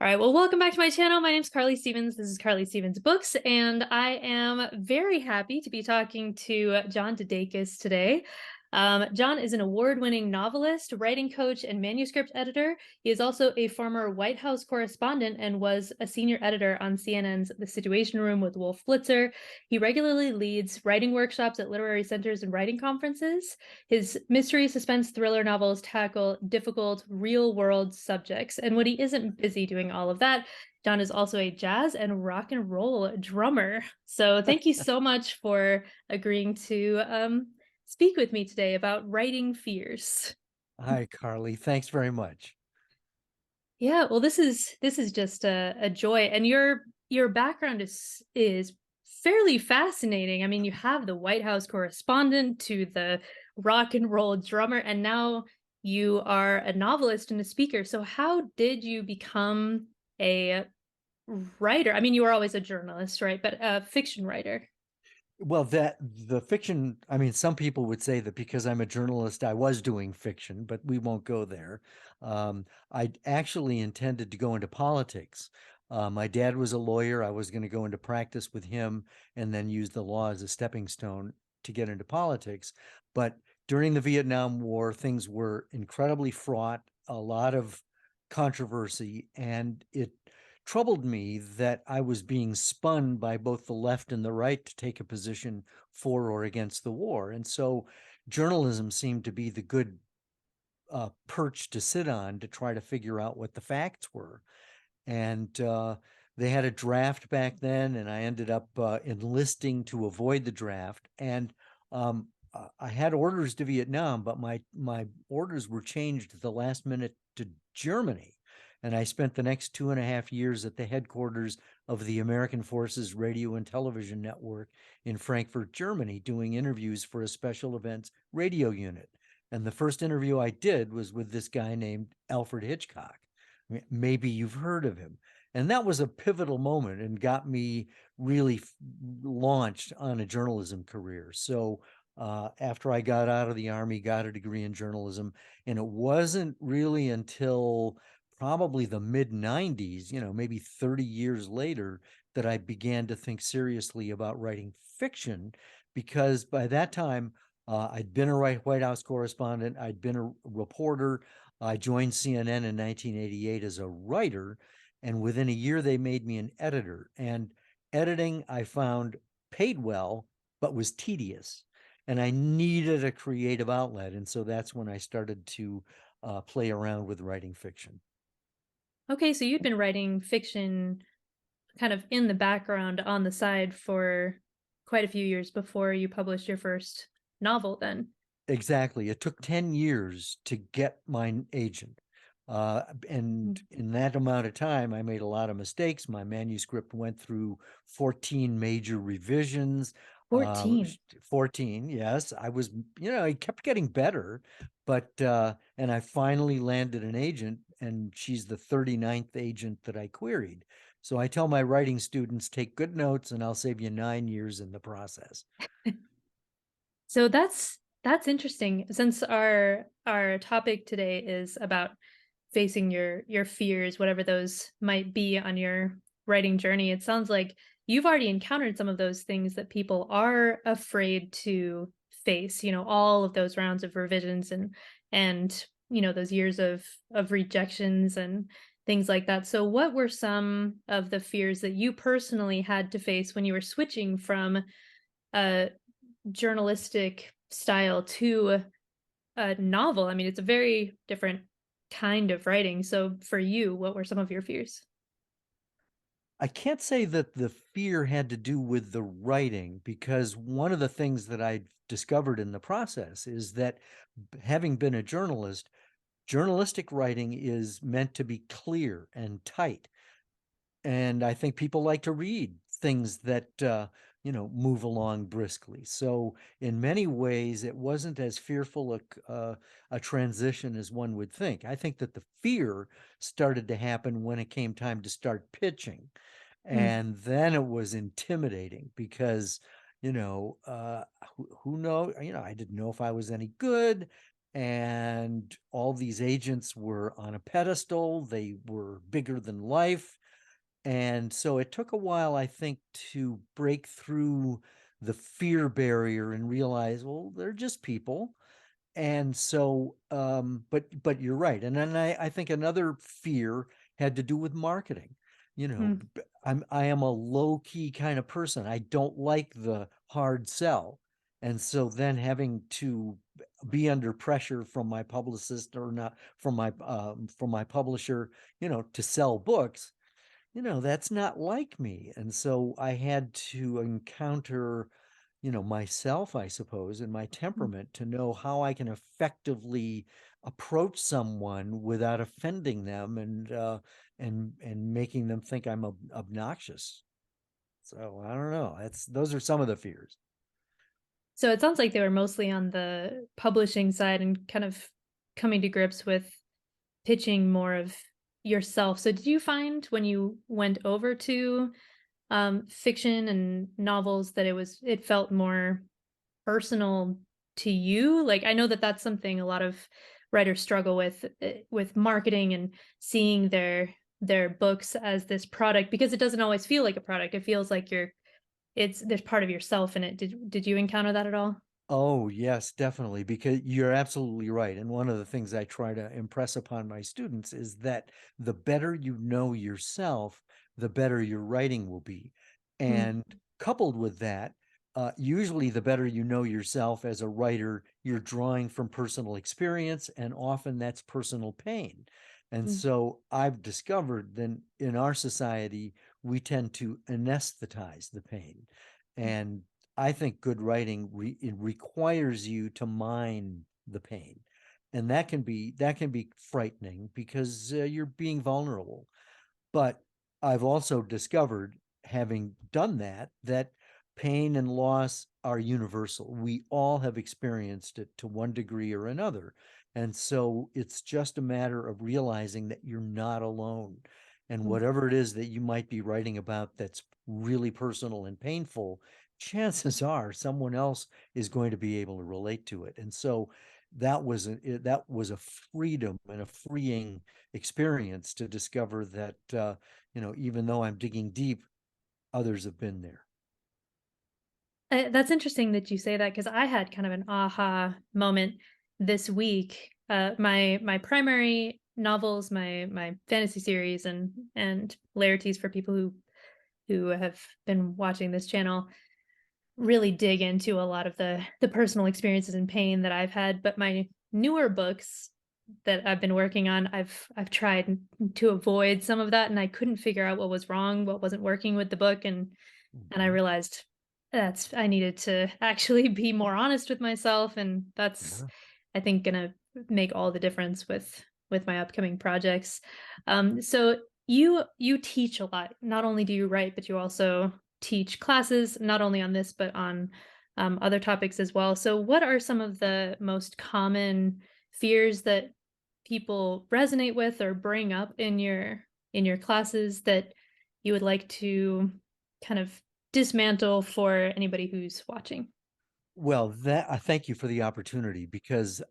All right, well, welcome back to my channel. My name's Carly Stevens. This is Carly Stevens Books, and I am very happy to be talking to John DeDakis today. John is an award-winning novelist, writing coach, and manuscript editor. He is also a former White House correspondent and was a senior editor on CNN's The Situation Room with Wolf Blitzer. He regularly leads writing workshops at literary centers and writing conferences. His mystery, suspense, thriller novels tackle difficult, real-world subjects. And when he isn't busy doing all of that, John is also a jazz and rock and roll drummer. So thank you so much for agreeing to speak with me today about writing fears. Hi, Carly. Thanks very much. Yeah, well, this is just a joy, and your background is fairly fascinating. I mean, you have the White House correspondent to the rock and roll drummer, and now you are a novelist and a speaker. So, how did you become a writer? I mean, you were always a journalist, right? But a fiction writer. Well, that the fiction, I mean, some people would say that because I'm a journalist, I was doing fiction, but we won't go there. I actually intended to go into politics. My dad was a lawyer. I was going to go into practice with him and then use the law as a stepping stone to get into politics. But during the Vietnam War, things were incredibly fraught, a lot of controversy, and it troubled me that I was being spun by both the left and the right to take a position for or against the war. And so journalism seemed to be the good perch to sit on to try to figure out what the facts were. And they had a draft back then, and I ended up enlisting to avoid the draft. And I had orders to Vietnam, but my orders were changed at the last minute to Germany. And I spent the next 2.5 years at the headquarters of the American Forces Radio and Television Network in Frankfurt, Germany, doing interviews for a special events radio unit. And the first interview I did was with this guy named Alfred Hitchcock. Maybe you've heard of him. And that was a pivotal moment and got me really launched on a journalism career. So after I got out of the Army, got a degree in journalism, and it wasn't really until probably the mid 90s, maybe 30 years later, that I began to think seriously about writing fiction, because by that time, I'd been a White House correspondent, I'd been a reporter. I joined CNN in 1988 as a writer, and within a year, they made me an editor. And editing, I found, paid well, but was tedious. And I needed a creative outlet. And so that's when I started to play around with writing fiction. Okay, so you'd been writing fiction kind of in the background on the side for quite a few years before you published your first novel then. Exactly. It took 10 years to get my agent. And Mm. in that amount of time, I made a lot of mistakes. My manuscript went through 14 major revisions. Uh, 14. 14, yes. It kept getting better, but, and I finally landed an agent, and she's the 39th agent that I queried. So I tell my writing students, take good notes, and I'll save you 9 years in the process. So that's interesting since our topic today is about facing your fears, whatever those might be on your writing journey. It sounds like you've already encountered some of those things that people are afraid to face, all of those rounds of revisions and those years of rejections and things like that. So what were some of the fears that you personally had to face when you were switching from a journalistic style to a novel? I mean, it's a very different kind of writing. So for you, what were some of your fears? I can't say that the fear had to do with the writing, because one of the things that I discovered in the process is that, having been a journalist, journalistic writing is meant to be clear and tight. And I think people like to read things that move along briskly. So in many ways, it wasn't as fearful a transition as one would think. I think that the fear started to happen when it came time to start pitching, Mm. and then it was intimidating because who know, I didn't know if I was any good. and all these agents were on a pedestal. They were bigger than life. And so it took a while, I think, to break through the fear barrier and realize, well, they're just people. And so, but you're right. And then I think another fear had to do with marketing. You know, Mm. I am a low key kind of person. I don't like the hard sell. And so then having to be under pressure from my publicist, or not from my publisher, to sell books, that's not like me. And so I had to encounter, myself, I suppose, and my temperament to know how I can effectively approach someone without offending them and making them think I'm obnoxious. So I don't know. Those are some of the fears. So it sounds like they were mostly on the publishing side and kind of coming to grips with pitching more of yourself. So did you find when you went over to fiction and novels that it felt more personal to you? Like I know that that's something a lot of writers struggle with marketing and seeing their books as this product, because it doesn't always feel like a product. It feels like there's part of yourself in it. Did you encounter that at all? Oh, yes, definitely, because you're absolutely right. And one of the things I try to impress upon my students is that the better you know yourself, the better your writing will be. Mm, And coupled with that, usually the better you know yourself as a writer, you're drawing from personal experience, and often that's personal pain. And mm, so I've discovered that in our society, we tend to anesthetize the pain. And I think good writing it requires you to mine the pain, and that can be frightening because you're being vulnerable. But I've also discovered, having done that, that pain and loss are universal. We all have experienced it to one degree or another. And so it's just a matter of realizing that you're not alone. And mm. whatever it is that you might be writing about that's really personal and painful, chances are someone else is going to be able to relate to it. And so that was a freedom and a freeing experience to discover that even though I'm digging deep, others have been there. That's interesting that you say that, because I had kind of an aha moment this week. My primary novels, my fantasy series, and Larities, for people who have been watching this channel, really dig into a lot of the personal experiences and pain that I've had. But my newer books that I've been working on, I've tried to avoid some of that, and I couldn't figure out what was wrong, what wasn't working with the book, and I Mhm. realized I needed to actually be more honest with myself, and that's, Yeah. I think, gonna make all the difference with my upcoming projects. So you teach a lot. Not only do you write, but you also teach classes, not only on this, but on other topics as well. So what are some of the most common fears that people resonate with or bring up in your classes that you would like to kind of dismantle for anybody who's watching? Well, that I thank you for the opportunity, because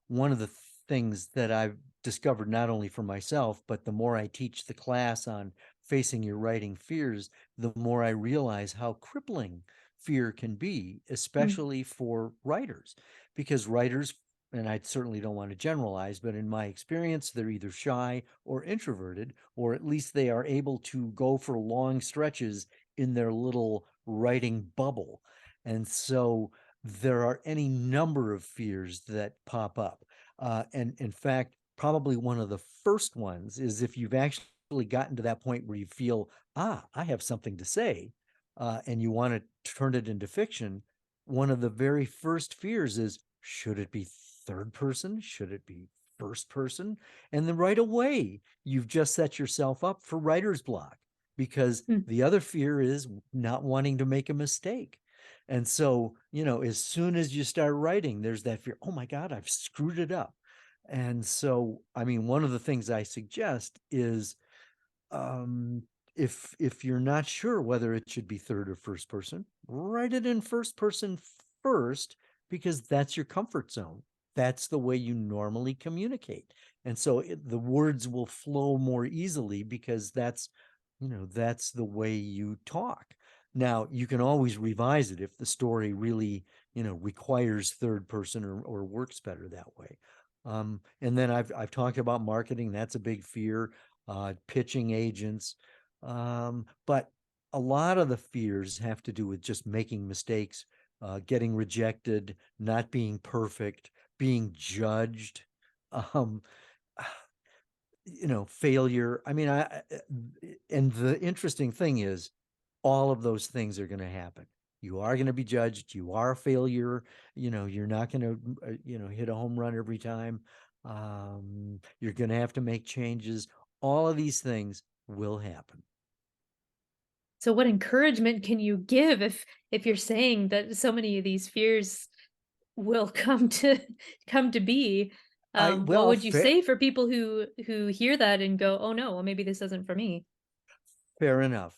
one of the things that I've discovered, not only for myself, but the more I teach the class on facing your writing fears, the more I realize how crippling fear can be, Mm, especially for writers. Because writers, and I certainly don't want to generalize, but in my experience, they're either shy or introverted, or at least they are able to go for long stretches in their little writing bubble. And so there are any number of fears that pop up. And in fact, probably one of the first ones is if you've actually gotten to that point where you feel, I have something to say, and you want to turn it into fiction. One of the very first fears is, should it be third person? Should it be first person? And then right away, you've just set yourself up for writer's block, because mm. the other fear is not wanting to make a mistake. And so, as soon as you start writing, there's that fear, oh my God, I've screwed it up. And so, I mean, one of the things I suggest is, um, if you're not sure whether it should be third or first person, write it in first person first, because that's your comfort zone. That's the way you normally communicate. And so the words will flow more easily because that's the way you talk. Now, you can always revise it if the story really, requires third person or works better that way. And then I've talked about marketing. That's a big fear. Pitching agents. But a lot of the fears have to do with just making mistakes, getting rejected, not being perfect, being judged, um, failure. I mean, and the interesting thing is, all of those things are going to happen. You are going to be judged. You are a failure. You're not going to, hit a home run every time. You're going to have to make changes. All of these things will happen. So what encouragement can you give if you're saying that so many of these fears will come to be? What Well, would you say for people who hear that and go, "Oh no, well maybe this isn't for me." fair enough.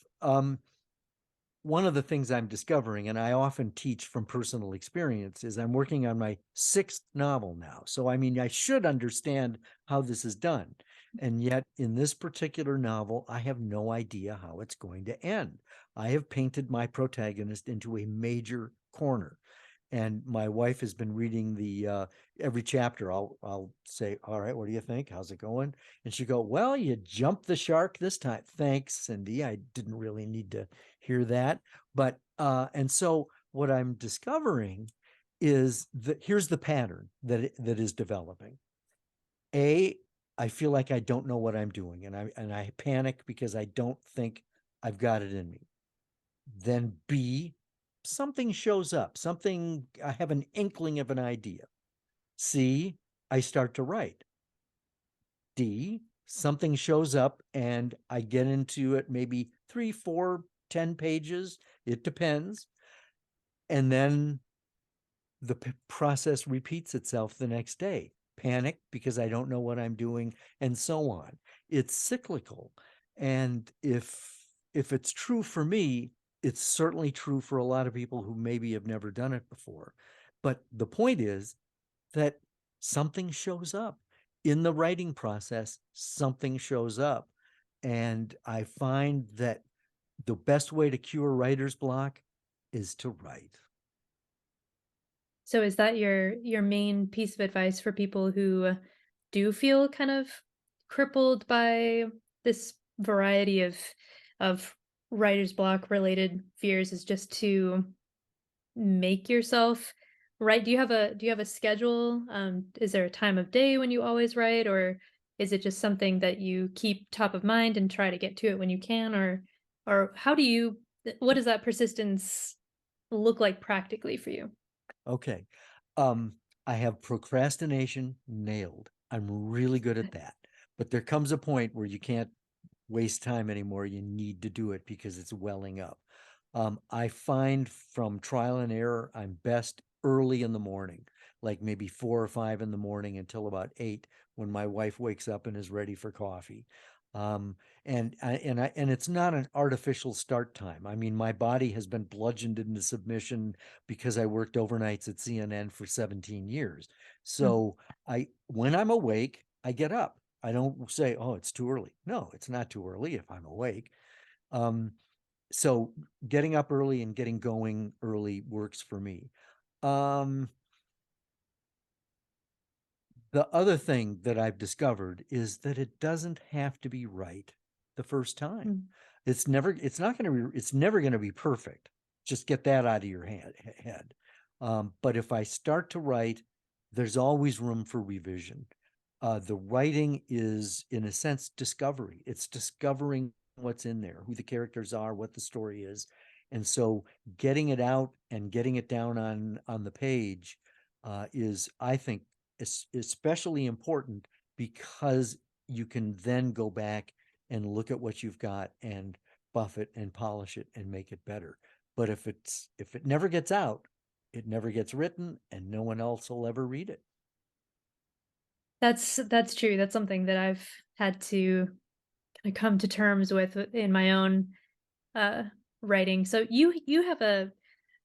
One of the things I'm discovering, and I often teach from personal experience, is I'm working on my sixth novel now. So, I mean, I should understand how this is done. And yet, in this particular novel, I have no idea how it's going to end. I have painted my protagonist into a major corner. And my wife has been reading the every chapter. I'll say, "All right, what do you think? How's it going?" And she go, "Well, you jumped the shark this time." Thanks, Cindy. I didn't really need to hear that. But and so what I'm discovering is that here's the pattern that is developing. A, I feel like I don't know what I'm doing, and I panic because I don't think I've got it in me. Then B, something shows up, something, I have an inkling of an idea. C, I start to write. D, something shows up and I get into it maybe 3, 4, 10 pages. It depends. And then the process repeats itself the next day. Panic because I don't know what I'm doing, and so on. It's cyclical. And if it's true for me, it's certainly true for a lot of people who maybe have never done it before. But the point is that something shows up in the writing process, something shows up. And I find that the best way to cure writer's block is to write. So is that your main piece of advice for people who do feel kind of crippled by this variety of writer's block related fears, is just to make yourself write? Do you have a schedule? Is there a time of day when you always write, or is it just something that you keep top of mind and try to get to it when you can, or how do you what does that persistence look like practically for you? Okay. Um, I have procrastination nailed. I'm really good at Okay. that. But there comes a point where you can't waste time anymore. You need to do it because it's welling up. I find from trial and error, I'm best early in the morning, like maybe 4 or 5 in the morning until about 8 when my wife wakes up and is ready for coffee. Um, and it's not an artificial start time. I mean, my body has been bludgeoned into submission because I worked overnights at CNN for 17 years. Mm. So when I'm awake, I get up. I don't say, "Oh, it's too early." No, it's not too early if I'm awake. Um, so getting up early and getting going early works for me. Um, the other thing that I've discovered is that it doesn't have to be right the first time. Mm. It's never going to be perfect. Just get that out of your head. But if I start to write, there's always room for revision. The writing is, in a sense, discovery. It's discovering what's in there, who the characters are, what the story is. And so getting it out and getting it down on the page is, I think, especially important because you can then go back and look at what you've got and buff it and polish it and make it better. But if it never gets out, it never gets written and no one else will ever read it. That's true. That's something that I've had to kind of come to terms with in my own uh writing. So you have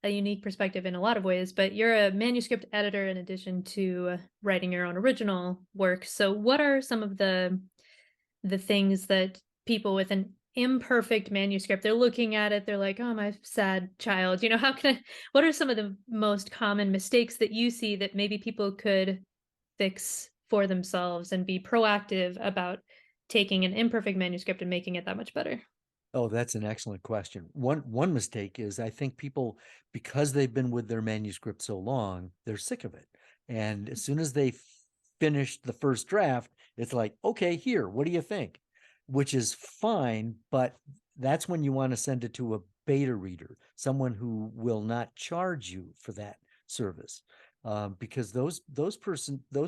a unique perspective in a lot of ways, but you're a manuscript editor in addition to writing your own original work. So what are some of the things that people with an imperfect manuscript, they're looking at it, they're like, "Oh, my sad child," how can I what are some of the most common mistakes that you see that maybe people could fix for themselves and be proactive about taking an imperfect manuscript and making it that much better? Oh, that's an excellent question. One mistake is I think people, because they've been with their manuscript so long, they're sick of it. And as soon as they finish the first draft, it's like, okay, here, what do you think? Which is fine, but that's when you want to send it to a beta reader, someone who will not charge you for that service, because those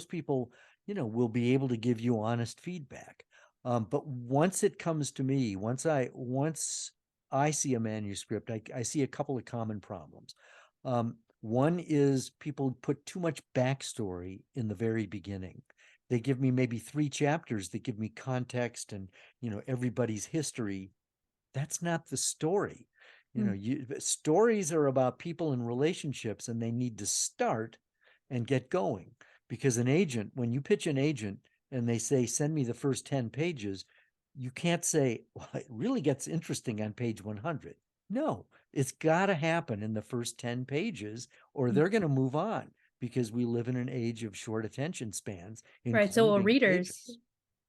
people, will be able to give you honest feedback. But once it comes to me, once I see a manuscript, I see a couple of common problems. One is people put too much backstory in the very beginning. They give me maybe 3 chapters that give me context and everybody's history. That's not the story. Mm. Stories are about people and relationships, and they need to start and get going. Because an agent, when you pitch an agent and they say, send me the first 10 pages, you can't say, well, it really gets interesting on page 100. No, it's got to happen in the first 10 pages, or Mm. they're going to move on, because we live in an age of short attention spans, Right, so including agents.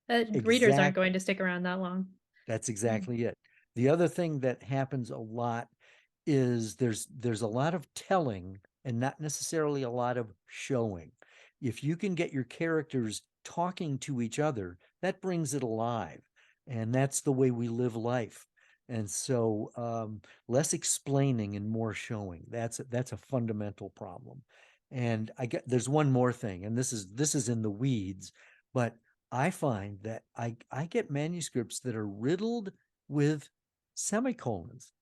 readers aren't going Exactly. to stick around that long. That's Mm. exactly it. The other thing that happens a lot is there's a lot of telling and not necessarily a lot of showing. If you can get your characters talking to each other, that brings it alive. And that's the way we live life. And so less explaining and more showing. That's a fundamental problem. And there's one more thing, and this is in the weeds, but I find that I get manuscripts that are riddled with semicolons.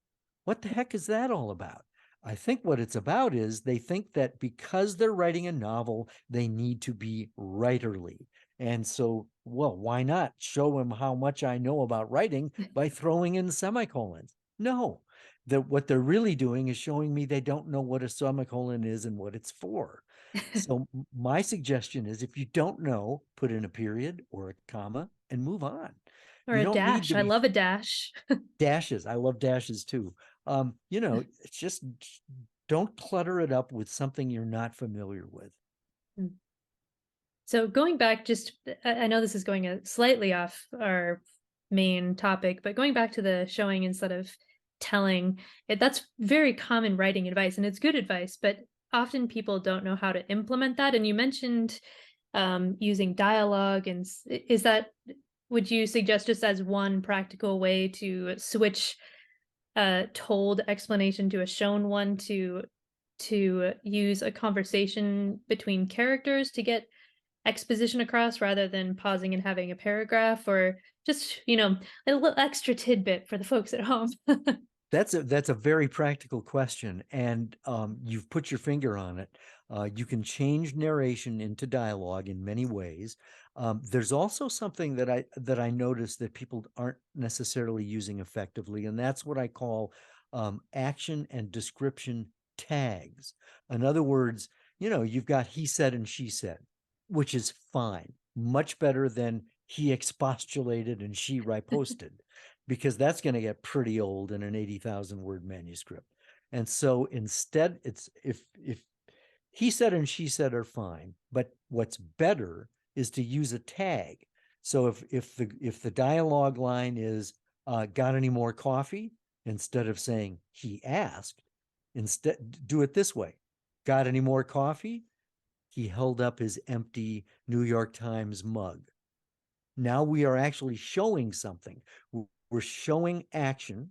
What the heck is that all about? I think what it's about is they think that because they're writing a novel, they need to be writerly. And so, well, why not show them how much I know about writing by throwing in semicolons? No, that what they're really doing is showing me they don't know what a semicolon is and what it's for. So my suggestion is, if you don't know, put in a period or a comma and move on. Or You a don't need dash. to I be love a dash. dashes. I love dashes too. It's just don't clutter it up with something you're not familiar with. Mm. So going back, just I know this is going slightly off our main topic, but going back to the showing instead of telling, that's very common writing advice, and it's good advice, but often people don't know how to implement that. And you mentioned using dialogue, and is that would you suggest just as one practical way to switch a told explanation to a shown one to use a conversation between characters to get exposition across rather than pausing and having a paragraph or just, a little extra tidbit for the folks at home. That's a very practical question, and you've put your finger on it. You can change narration into dialogue in many ways. There's also something that I noticed that people aren't necessarily using effectively, and that's what I call action and description tags. In other words, you've got he said and she said, which is fine, much better than he expostulated and she riposted, because that's going to get pretty old in an 80,000 word manuscript. And so instead, it's if he said and she said are fine, but what's better is to use a tag. So if the dialogue line is got any more coffee, instead of saying he asked, instead do it this way: got any more coffee? He held up his empty New York Times mug. Now we are actually showing something. We're showing action,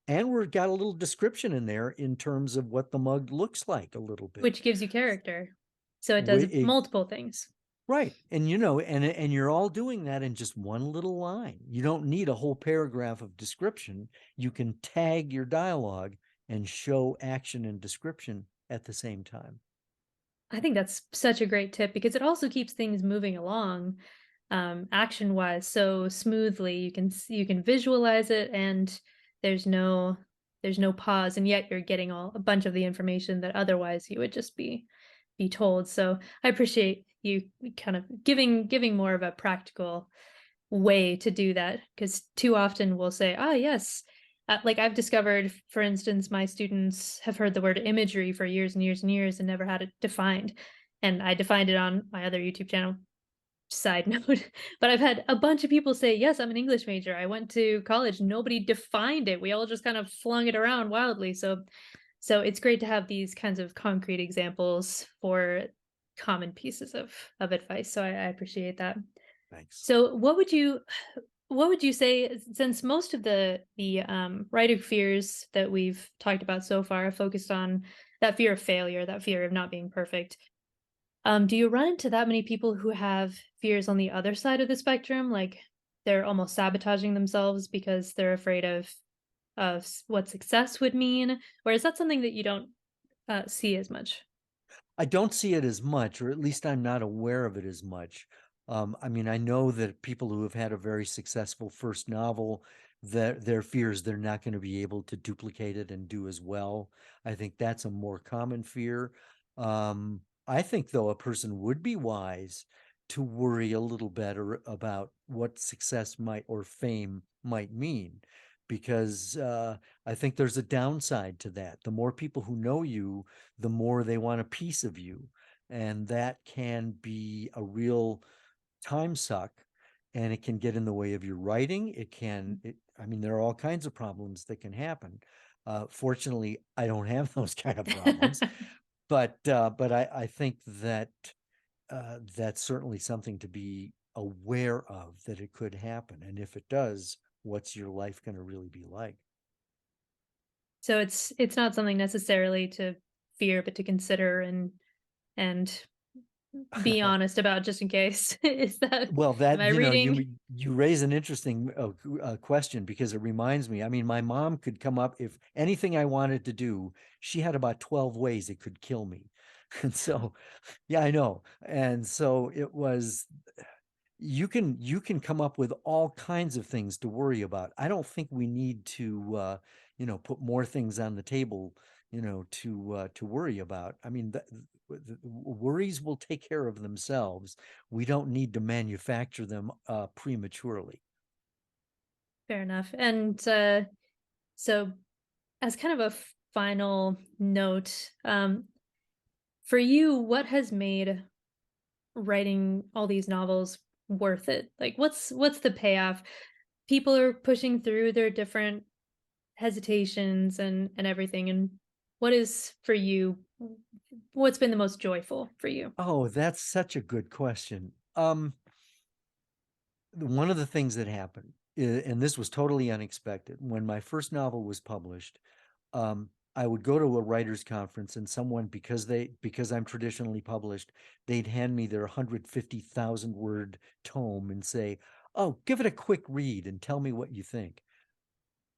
and we've got a little description in there in terms of what the mug looks like a little bit. Which gives you character. So it does We, multiple things. right. And you're all doing that in just one little line. You don't need a whole paragraph of description. You can tag your dialogue and show action and description at the same time. I think that's such a great tip because it also keeps things moving along action wise so smoothly. You can visualize it and there's no there's no pause, and yet you're getting all a bunch of the information that otherwise you would just be told. So I appreciate you kind of giving more of a practical way to do that, because too often we'll say, "Ah, yes." Like I've discovered, for instance, my students have heard the word imagery for years and years and years and never had it defined. And I defined it on my other YouTube channel. Side note, but I've had a bunch of people say, "Yes, I'm an English major. I went to college. Nobody defined it. We all just kind of flung it around wildly." So it's great to have these kinds of concrete examples for common pieces of advice. So I appreciate that. Thanks. So what would you say, since most of the writing fears that we've talked about so far are focused on that fear of failure, that fear of not being perfect? Do you run into that many people who have fears on the other side of the spectrum, like they're almost sabotaging themselves because they're afraid of what success would mean, or is that something that you don't see as much? I don't see it as much, or at least I'm not aware of it as much. I mean, I know that people who have had a very successful first novel, their fears they're not going to be able to duplicate it and do as well. I think that's a more common fear. I think, though, a person would be wise to worry a little better about what success might or fame might mean, because I think there's a downside to that. The more people who know you, the more they want a piece of you. And that can be a real time suck, and it can get in the way of your writing. I mean, there are all kinds of problems that can happen. Fortunately, I don't have those kind of problems, but I think that that's certainly something to be aware of, that it could happen. And if it does, what's your life going to really be like? So it's not something necessarily to fear, but to consider and be honest about, just in case. Is that, Well, am I that, reading? you raise an interesting question, because it reminds me. I mean, my mom could come up, if anything I wanted to do, she had about 12 ways it could kill me. And Wow. so, yeah, I know. And so it was, you can come up with all kinds of things to worry about. I don't think we need to put more things on the table, to worry about. I mean, the worries will take care of themselves. We don't need to manufacture them prematurely. Fair enough. And so as kind of a final note, for you, what has made writing all these novels worth it? Like what's the payoff? People are pushing through their different hesitations and everything, and what is for you, what's been the most joyful for you? Oh, that's such a good question. One of the things that happened, and this was totally unexpected, when my first novel was published, I would go to a writers conference, and someone, because I'm traditionally published, they'd hand me their 150,000 word tome and say, "Oh, give it a quick read and tell me what you think."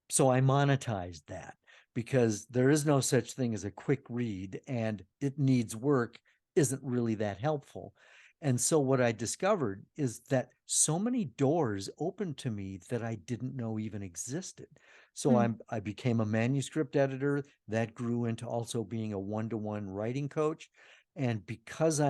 So I monetized that, because there is no such thing as a quick read, and it needs work isn't really that helpful. And so what I discovered is that so many doors opened to me that I didn't know even existed. So Hmm. I became a manuscript editor that grew into also being a one-to-one writing coach. And because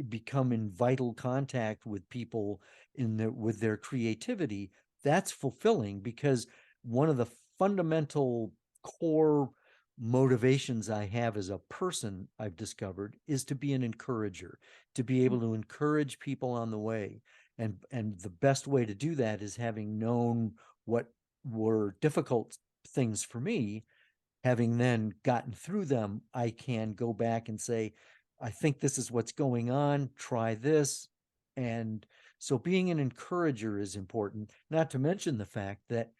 become in vital contact with people with their creativity, that's fulfilling, because one of the fundamental core motivations I have as a person, I've discovered, is to be an encourager, to be able to encourage people on the way. And the best way to do that is, having known what were difficult things for me, having then gotten through them, I can go back and say, I think this is what's going on, try this. And so being an encourager is important, not to mention the fact that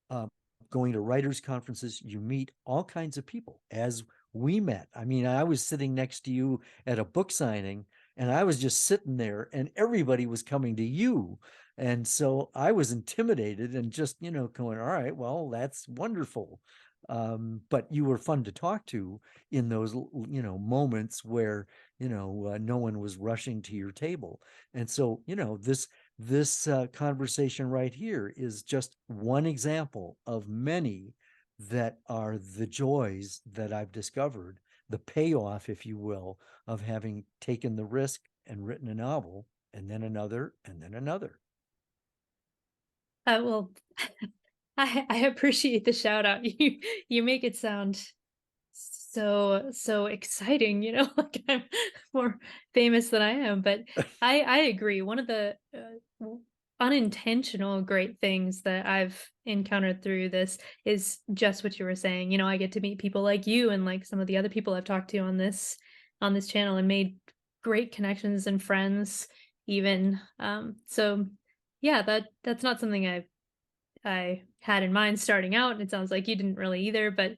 um, going to writers' conferences, you meet all kinds of people, as we met. I mean, I was sitting next to you at a book signing, and I was just sitting there, and everybody was coming to you. And so I was intimidated and just, going, all right, well, that's wonderful. But you were fun to talk to in those, moments where, no one was rushing to your table. And so, this conversation right here is just one example of many that are the joys that I've discovered, the payoff, if you will, of having taken the risk and written a novel and then another and then another. Well, I appreciate the shout out. You make it sound so exciting, you know, like I'm more famous than I am. But I agree. One of the unintentional great things that I've encountered through this is just what you were saying. You know, I get to meet people like you and like some of the other people I've talked to on this channel and made great connections and friends even. So yeah, that's not something I had in mind starting out, and it sounds like you didn't really either, but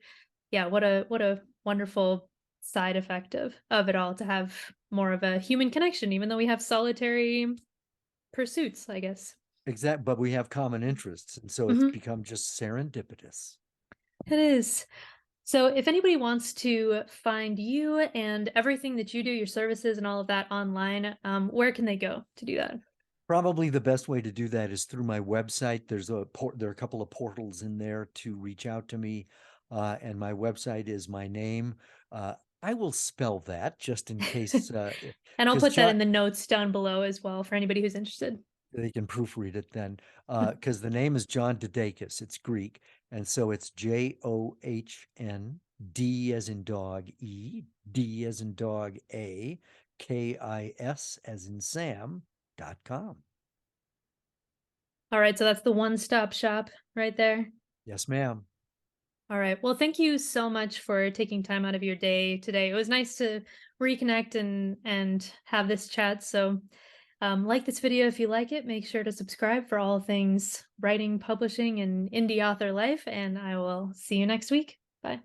yeah, what a wonderful side effect of it all to have more of a human connection, even though we have solitary pursuits, I guess. Exact, but we have common interests, and so it's Mhm. become just serendipitous. It is. So if anybody wants to find you and everything that you do, your services and all of that online, where can they go to do that? Probably the best way to do that is through my website. There are a couple of portals in there to reach out to me, and my website is my name. I will spell that just in case, And I'll because put that John, in the notes down below as well for anybody who's interested. they can proofread it then, because the name is John DeDakis. It's Greek, and so it's John, D as in dog, D as in dog, KIS as in Sam.com. All right, so that's the one-stop shop right there. Yes, ma'am. All right. Well, thank you so much for taking time out of your day today. It was nice to reconnect and have this chat. So, like this video if you like it. Make sure to subscribe for all things writing, publishing, and indie author life. And I will see you next week. Bye.